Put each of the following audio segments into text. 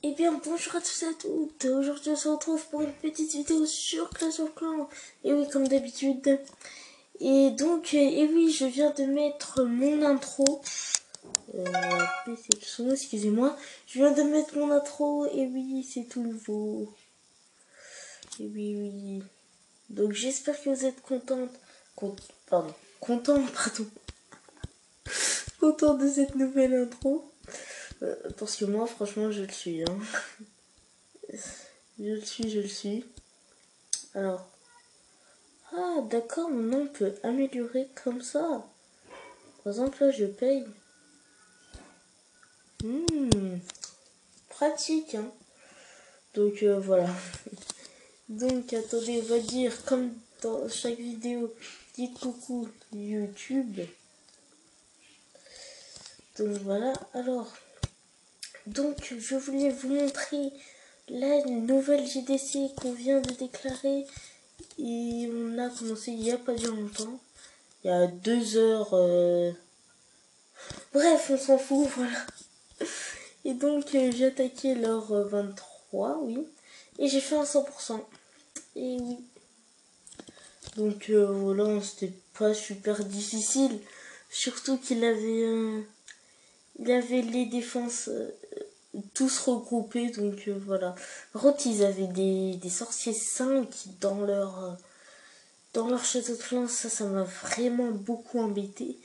Eh bien, bonjour à tous et à toutes. Aujourd'hui, on se retrouve pour une petite vidéo sur Clash of Clans. Et oui, comme d'habitude. Et donc, et oui, je viens de mettre mon intro. Baisser le son, excusez-moi. Je viens de mettre mon intro. Et oui, c'est tout nouveau. Et oui, oui. Donc, j'espère que vous êtes contente. Content, pardon. Content de cette nouvelle intro. Parce que moi, franchement, je le suis. Hein. Je le suis. Alors. Ah, d'accord, maintenant on peut améliorer comme ça. Par exemple, là, je paye. Pratique, hein. Donc, voilà. Donc, attendez, on va dire, comme dans chaque vidéo, dites coucou YouTube. Donc, voilà. Alors, donc, je voulais vous montrer la nouvelle GDC qu'on vient de déclarer. Et on a commencé il n'y a pas bien longtemps. Il y a 2 heures. Bref, on s'en fout, voilà. Et donc, j'ai attaqué l'heure 23, oui. Et j'ai fait un 100%. Et oui. Donc, voilà, c'était pas super difficile. Surtout qu'il avait, il avait les défenses tous regroupés. Donc, voilà. Par contre, ils avaient des sorciers 5 dans leur château de clan. Ça m'a vraiment beaucoup embêté.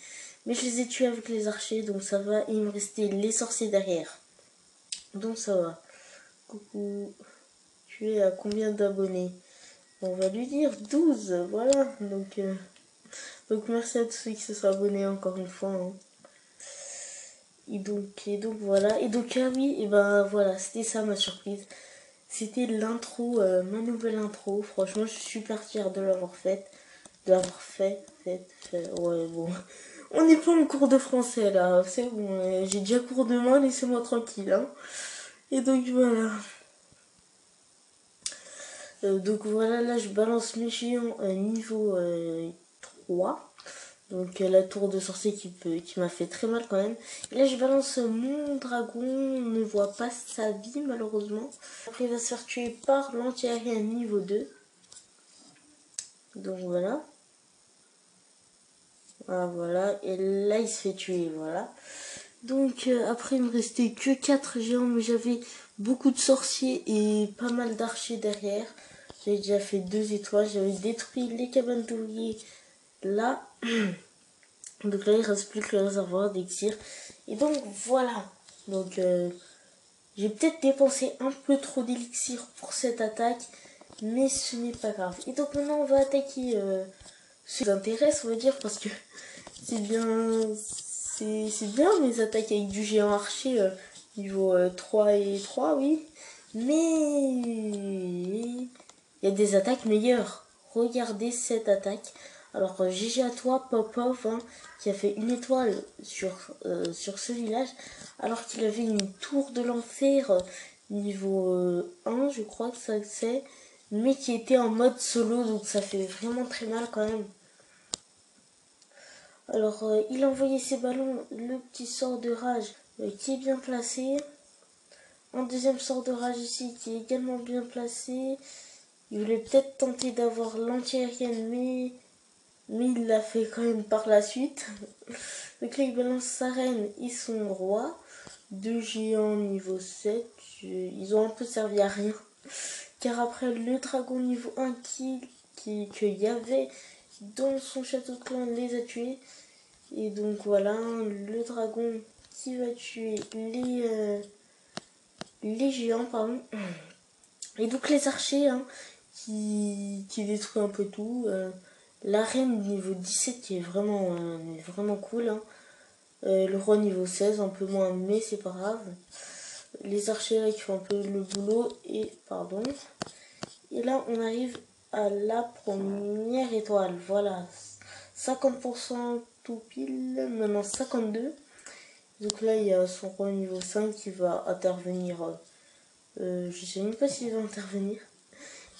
Mais je les ai tués avec les archers, donc ça va. Et il me restait les sorciers derrière. Donc ça va. Coucou. Tu es à combien d'abonnés? On va lui dire 12. Voilà. Donc merci à tous ceux qui se sont abonnés encore une fois. Hein. Et donc voilà. Et donc ah oui, et ben voilà, c'était ça ma surprise. C'était l'intro, ma nouvelle intro. Franchement, je suis super fière de l'avoir faite. De l'avoir fait. Ouais, bon. On n'est pas en cours de français là. C'est bon. J'ai déjà cours demain, laissez-moi tranquille. Hein. Et donc voilà. Donc voilà, là je balance mes géants niveau 3. Donc la tour de sorcier qui m'a fait très mal quand même. Et là je balance mon dragon, on ne voit pas sa vie malheureusement. Après il va se faire tuer par l'anti-aérien niveau 2. Donc voilà. Voilà, et là il se fait tuer, voilà. Donc après il me restait que 4 géants, mais j'avais beaucoup de sorciers et pas mal d'archers derrière. J'avais déjà fait 2 étoiles, j'avais détruit les cabanes d'ouvriers là. Donc là il reste plus que le réservoir d'exir. Et donc voilà. Donc j'ai peut-être dépensé un peu trop d'élixir pour cette attaque, mais ce n'est pas grave. Et donc maintenant on va attaquer ce qui intéresse, on va dire, parce que c'est bien mes attaques avec du géant archer niveau 3 et 3, oui. Mais il y a des attaques meilleures. Regardez cette attaque. Alors GG à toi Popov, hein, qui a fait une étoile sur ce village, alors qu'il avait une tour de l'enfer niveau 1, je crois que ça c'est, mais qui était en mode solo, donc ça fait vraiment très mal quand même. Alors, il a envoyé ses ballons, le petit sort de rage qui est bien placé. Un deuxième sort de rage ici qui est également bien placé. Il voulait peut-être tenter d'avoir l'anti-aérienne, mais il l'a fait quand même par la suite. Donc là, il balance sa reine et son roi. 2 géants niveau 7. Ils ont un peu servi à rien. Car après, le dragon niveau 1 qu'il y avait dans son château de clan les a tués. Et donc voilà, le dragon qui va tuer les géants, pardon. Et donc les archers, hein, qui détruit un peu tout. La reine niveau 17 qui est vraiment cool. Hein. Le roi niveau 16, un peu moins, mais c'est pas grave. Les archers qui font un peu le boulot. Et pardon. Et là, on arrive à la première étoile. Voilà. 50% tout pile. Maintenant 52. Donc là, il y a son roi niveau 5 qui va intervenir. Je sais même pas s'il va intervenir.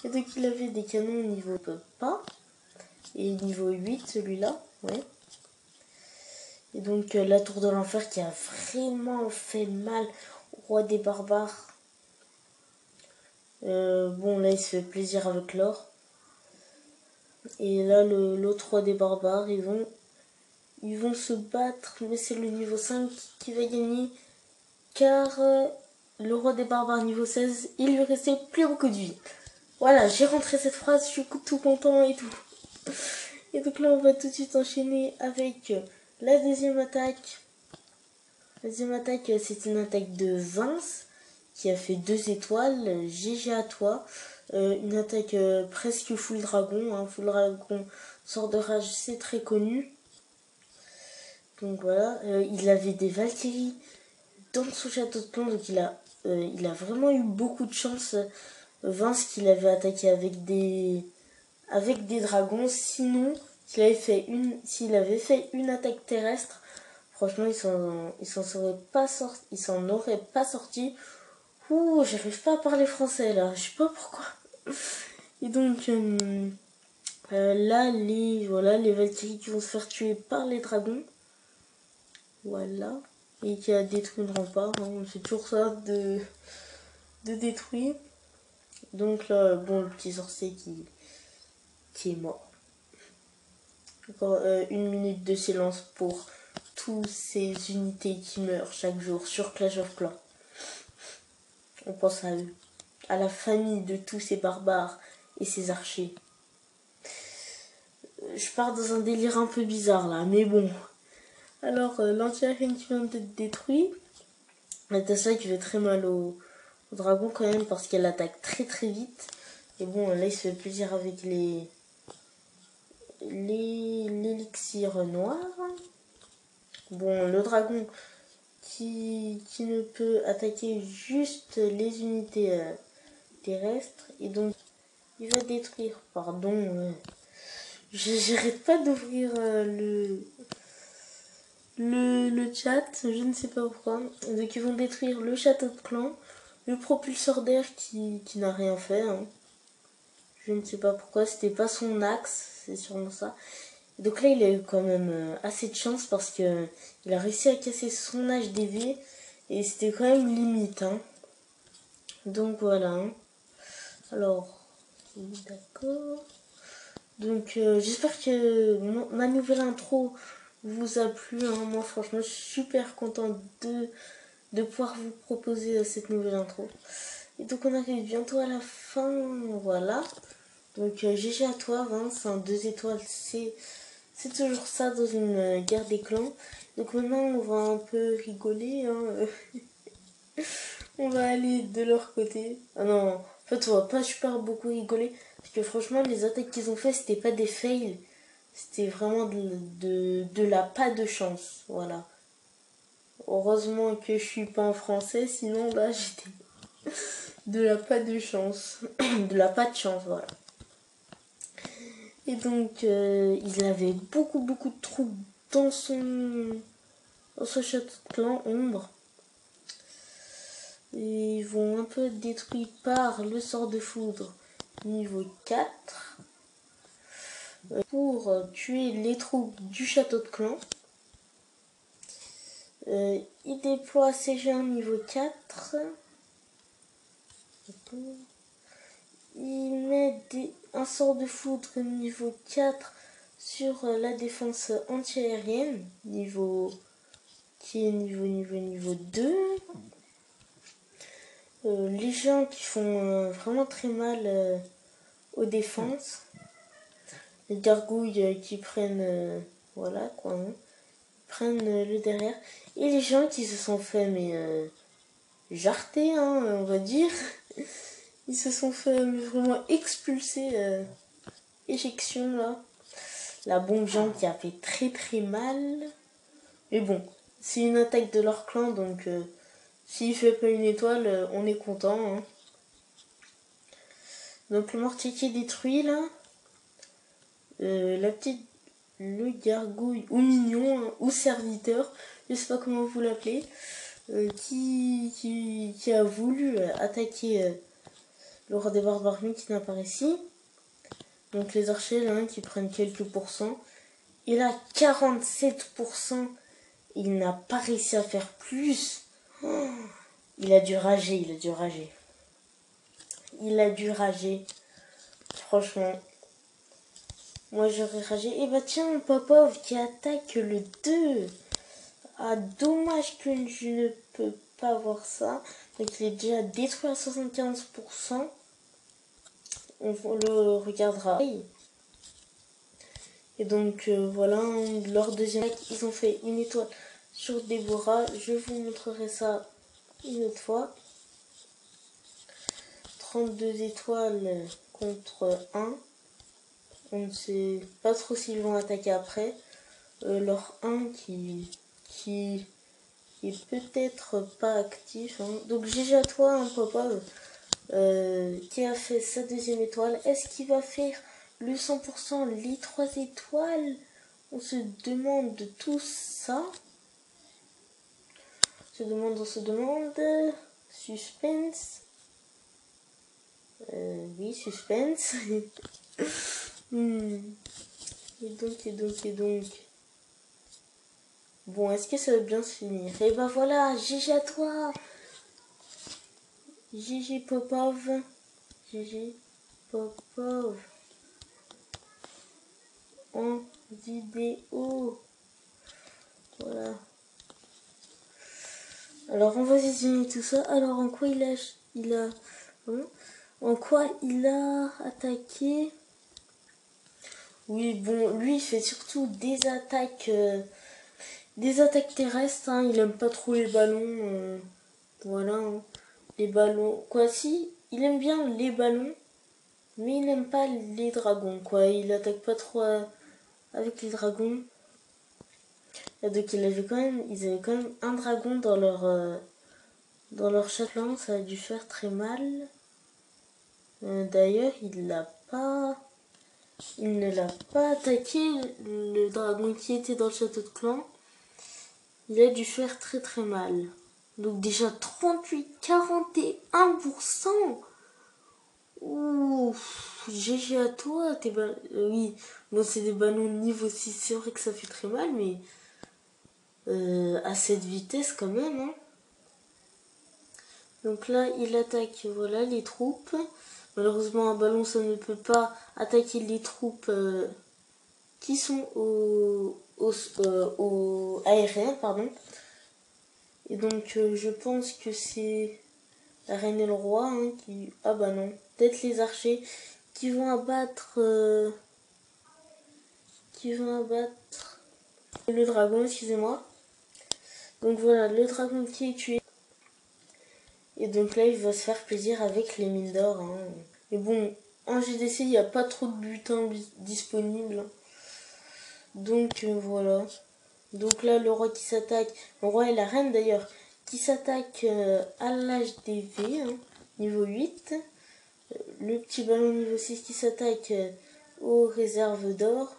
Et donc, il avait des canons niveau pas. Et niveau 8, celui-là. Ouais. Et donc, la tour de l'enfer qui a vraiment fait mal au roi des barbares. Bon, là, il se fait plaisir avec l'or. Et là, l'autre roi des barbares, ils vont se battre, mais c'est le niveau 5 qui va gagner. Car le roi des barbares niveau 16, il lui restait plus beaucoup de vie. Voilà, j'ai rentré cette phrase, je suis tout content et tout. Et donc là, on va tout de suite enchaîner avec la deuxième attaque. La deuxième attaque, c'est une attaque de Vince qui a fait 2 étoiles. GG à toi. Une attaque presque full dragon. Hein. Full dragon, sort de rage, c'est très connu. Donc voilà, il avait des Valkyries dans son château de plomb, donc il a vraiment eu beaucoup de chance. Vince qu'il avait attaqué avec des dragons. Sinon, s'il avait fait une attaque terrestre, franchement, il s'en aurait pas sorti. Ouh, j'arrive pas à parler français là, je sais pas pourquoi. Et donc là, les Valkyries qui vont se faire tuer par les dragons. Voilà. Et qui a détruit une rempart. Hein. C'est toujours ça de détruire. Donc là, bon, le petit sorcier qui est mort. Encore 1 minute de silence pour toutes ces unités qui meurent chaque jour sur Clash of Clans. On pense à eux, à la famille de tous ces barbares et ces archers. Je pars dans un délire un peu bizarre là, mais bon. Alors, l'anti-arène qui vient d'être détruit. La Tesla qui fait très mal au dragon quand même parce qu'elle attaque très très vite. Et bon, là il se fait plaisir avec l'élixir noir. Bon, le dragon qui ne peut attaquer juste les unités terrestres. Et donc, il va détruire. Pardon, j'arrête pas d'ouvrir le chat, je ne sais pas pourquoi. Donc, ils vont détruire le château de clan, le propulseur d'air qui n'a rien fait. Hein. Je ne sais pas pourquoi, c'était pas son axe, c'est sûrement ça. Donc là, il a eu quand même assez de chance parce que il a réussi à casser son HDV et c'était quand même limite. Hein. Donc voilà. Hein. Alors, d'accord. Donc j'espère que ma nouvelle intro vous a plu. Hein. Moi, franchement, je suis super contente de pouvoir vous proposer cette nouvelle intro. Et donc on arrive bientôt à la fin. Voilà. Donc GG à toi, Vince. 2 étoiles, c'est toujours ça dans une guerre des clans. Donc maintenant, on va un peu rigoler. Hein. On va aller de leur côté. Ah non, en fait, on va pas super beaucoup rigoler. Parce que franchement, les attaques qu'ils ont fait, c'était pas des fails. C'était vraiment de la pas de chance. Voilà. Heureusement que je suis pas en français. Sinon, là, j'étais de la pas de chance. De la pas de chance, voilà. Et donc, il avait beaucoup de troupes dans son château de clan ombre. Et ils vont un peu être détruits par le sort de foudre niveau 4 pour tuer les troupes du château de clan. Il déploie ses géants niveau 4. Il met un sort de foudre niveau 4 sur la défense antiaérienne qui est niveau 2. Les gens qui font vraiment très mal aux défenses. Les gargouilles qui prennent voilà quoi, hein, prennent le derrière. Et les gens qui se sont fait jarter, hein, on va dire. Ils se sont fait vraiment expulser. Éjection là. La bombe géante qui a fait très mal. Mais bon, c'est une attaque de leur clan, donc s'il fait pas une étoile, on est content. Hein. Donc le mortier qui est détruit là. Le gargouille ou mignon hein, ou serviteur, je sais pas comment vous l'appelez, qui a voulu attaquer le roi des barbares qui n'apparaît ici. Donc les archers là qui prennent quelques pourcents. Il a 47%. Il n'a pas réussi à faire plus. Oh, il a dû rager. il a dû rager. Franchement. Moi, j'aurais ragé. Et bah tiens, Popov qui attaque le 2. Ah, dommage que je ne peux pas voir ça. Donc, il est déjà détruit à 75%. On le regardera. Et donc, voilà, leur deuxième attaque, ils ont fait une étoile sur Déborah. Je vous montrerai ça une autre fois. 32 étoiles contre 1. On ne sait pas trop s'ils vont attaquer après. Leur 1 qui est peut-être pas actif. Hein. Donc GG à toi, hein, Popov, qui a fait sa deuxième étoile. Est-ce qu'il va faire le 100%, les 3 étoiles? On se demande de tout ça. On se demande. Suspense. Oui, suspense. Et donc. Bon, est-ce que ça va bien se finir? Et bah voilà, GG à toi. GG Popov. GG Popov. En vidéo. Voilà. Alors, on va désigner tout ça. Alors, en quoi en quoi il a attaqué? Oui, bon, lui, il fait surtout des attaques terrestres. Hein. Il aime pas trop les ballons. Voilà. Hein. Les ballons. Quoi, si, il aime bien les ballons, mais il n'aime pas les dragons. Quoi, il attaque pas trop avec les dragons. Et donc, ils avaient quand même un dragon dans leur châtelain. Ça a dû faire très mal. D'ailleurs, il ne l'a pas attaqué, le dragon qui était dans le château de clan. Il a dû faire très très mal. Donc déjà 38-41%. Ouh, GG à toi. Oui, bon, c'est des ballons de niveau 6, c'est vrai que ça fait très mal, mais à cette vitesse quand même. Hein. Donc là, il attaque, voilà, les troupes. Malheureusement, un ballon, ça ne peut pas attaquer les troupes qui sont au aérien, pardon. Et donc, je pense que c'est la reine et le roi hein, qui... Ah bah non, peut-être les archers qui vont abattre... le dragon, excusez-moi. Donc voilà, le dragon qui est tué. Et donc là, il va se faire plaisir avec les mines d'or. Hein. Et bon, en GDC, il n'y a pas trop de butins disponibles. Donc voilà. Donc là, le roi qui s'attaque, le roi et la reine d'ailleurs, qui s'attaquent à l'HDV, hein, niveau 8. Le petit ballon niveau 6 qui s'attaque aux réserves d'or.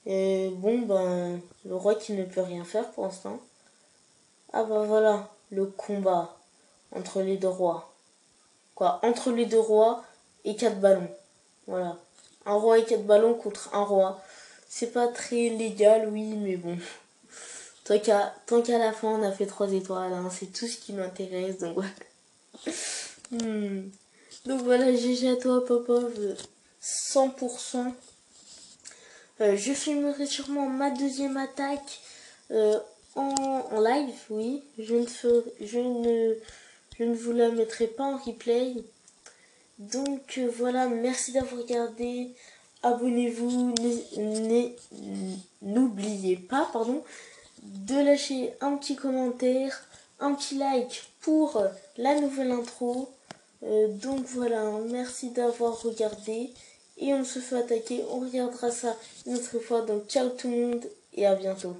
Et bon, ben, le roi qui ne peut rien faire pour l'instant. Ah bah voilà, le combat entre les deux rois. Quoi, entre les deux rois et 4 ballons. Voilà. Un roi et 4 ballons contre un roi. C'est pas très légal, oui, mais bon. Tant qu'à la fin, on a fait 3 étoiles. Hein, c'est tout ce qui m'intéresse. Donc voilà. Donc voilà, GG à toi, Popov. 100%. Je filmerai sûrement ma deuxième attaque en live, oui. Je ne vous la mettrai pas en replay. Donc voilà, merci d'avoir regardé. Abonnez-vous. N'oubliez pas, de lâcher un petit commentaire, un petit like pour la nouvelle intro. Donc voilà, merci d'avoir regardé. Et on se fait attaquer. On regardera ça une autre fois. Donc ciao tout le monde et à bientôt.